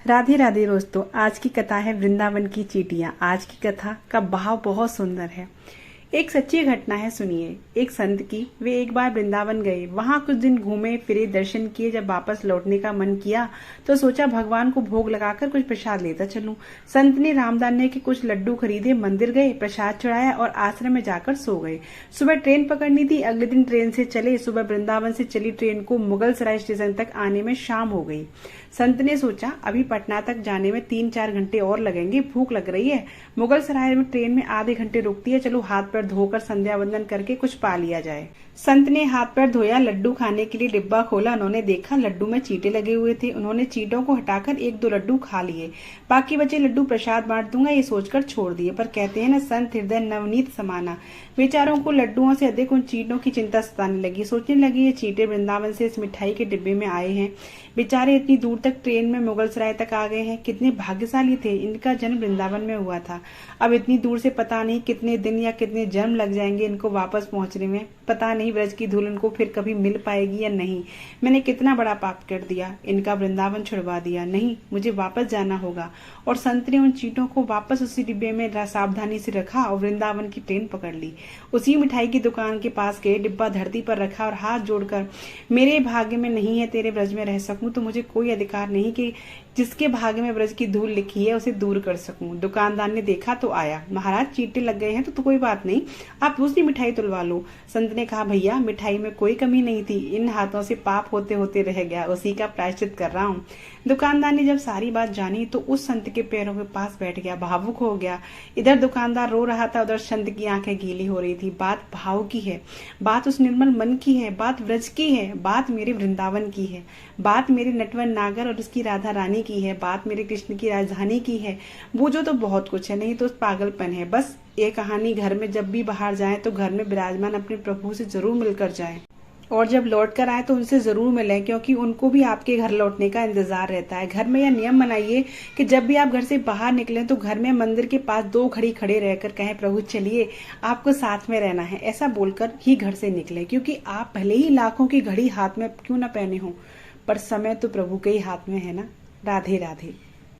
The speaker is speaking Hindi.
राधे राधे दोस्तों। आज की कथा है वृंदावन की चींटियां। आज की कथा का भाव बहुत सुंदर है। एक सच्ची घटना है, सुनिए। एक संत की, वे एक बार वृंदावन गए। वहां कुछ दिन घूमे फिरे, दर्शन किए। जब वापस लौटने का मन किया तो सोचा भगवान को भोग लगाकर कुछ प्रसाद लेता चलूं। संत ने रामदाने के कुछ लड्डू खरीदे, मंदिर गए, प्रसाद चढ़ाया और आश्रम में जाकर सो गए। सुबह ट्रेन पकड़नी थी। अगले दिन ट्रेन से चले। सुबह वृंदावन से चली ट्रेन को मुगल सराय स्टेशन तक आने में शाम हो गई। संत ने सोचा अभी पटना तक जाने में 3-4 घंटे और लगेंगे, भूख लग रही है। मुगल सराय में ट्रेन में आधे घंटे रुकती है, चलो हाथ पैर धोकर संध्या वंदन करके कुछ पा लिया जाए। संत ने हाथ पैर धोया, लड्डू खाने के लिए डिब्बा खोला। उन्होंने देखा लड्डू में चींटे लगे हुए थे। उन्होंने चींटों को हटाकर 1-2 लड्डू खा लिए। बाकी बचे लड्डू प्रसाद बांट दूंगा ये सोचकर छोड़ दिए। पर कहते हैं ना, संत हृदय नवनीत समाना। बेचारों को लड्डुओं से अधिक उन चींटों की चिंता सताने लगी। सोचने लगी ये चींटे वृंदावन से इस मिठाई के डिब्बे में आए हैं। बेचारे इतनी दूर तक ट्रेन में मुगल सराय तक आ गए हैं। कितने भाग्यशाली थे, इनका जन्म वृंदावन में हुआ था। अब इतनी दूर से पता नहीं कितने दिन या कितने जन्म लग जाएंगे इनको वापस पहुंचने में। पता नहीं ब्रज की धूल इनको फिर कभी मिल पाएगी या नहीं। मैंने कितना बड़ा पाप कर दिया, इनका वृंदावन छुड़वा दिया। नहीं, मुझे वापस जाना होगा। और संत ने उन चींटों को वापस उसी डिब्बे में सावधानी से रखा और वृंदावन की ट्रेन पकड़ ली। उसी मिठाई की दुकान के पास गए, डिब्बा धरती पर रखा और हाथ जोड़कर, मेरे भाग्य में नहीं है तेरे ब्रज में रह सकूं तो मुझे कोई अधिकार नहीं कि जिसके भाग्य में ब्रज की धूल लिखी है उसे दूर कर सकूं। दुकानदार ने देखा तो आया, महाराज चींटे लग गए हैं तो कोई बात नहीं, आप दूसरी मिठाई तुलवा लो। संत ने कहा भैया मिठाई में कोई कमी नहीं थी, इन हाथों से पाप होते होते रह गया, उसी का प्रायश्चित कर रहा हूँ। दुकानदार ने जब सारी बात जानी तो उस संत के पैरों के पास बैठ गया, भावुक हो गया। इधर दुकानदार रो रहा था, उधर संत की आंखें गीली हो रही थी। बात भाव की है, बात उस निर्मल मन की है, बात ब्रज की है, बात मेरे वृंदावन की है, बात मेरे नटवर नागर और उसकी राधा रानी की है, बात मेरे कृष्ण की राजधानी की है। बूझो तो बहुत कुछ है, नहीं तो पागलपन है। बस ये कहानी घर में जब भी बाहर जाए तो घर में विराजमान अपने प्रभु से जरूर मिलकर जाए, और जब लौट कर आए तो उनसे जरूर मिलें, क्योंकि उनको भी आपके घर लौटने का इंतजार रहता है। घर में यह नियम बनाइए कि जब भी आप घर से बाहर निकलें तो घर में मंदिर के पास 2 घड़ी खड़े रहकर कहें प्रभु चलिए आपको साथ में रहना है, ऐसा बोलकर ही घर से निकले। क्योंकि आप भले ही लाखों की घड़ी हाथ में क्यों न पहने हो, पर समय तो प्रभु के ही हाथ में है ना। राधे राधे।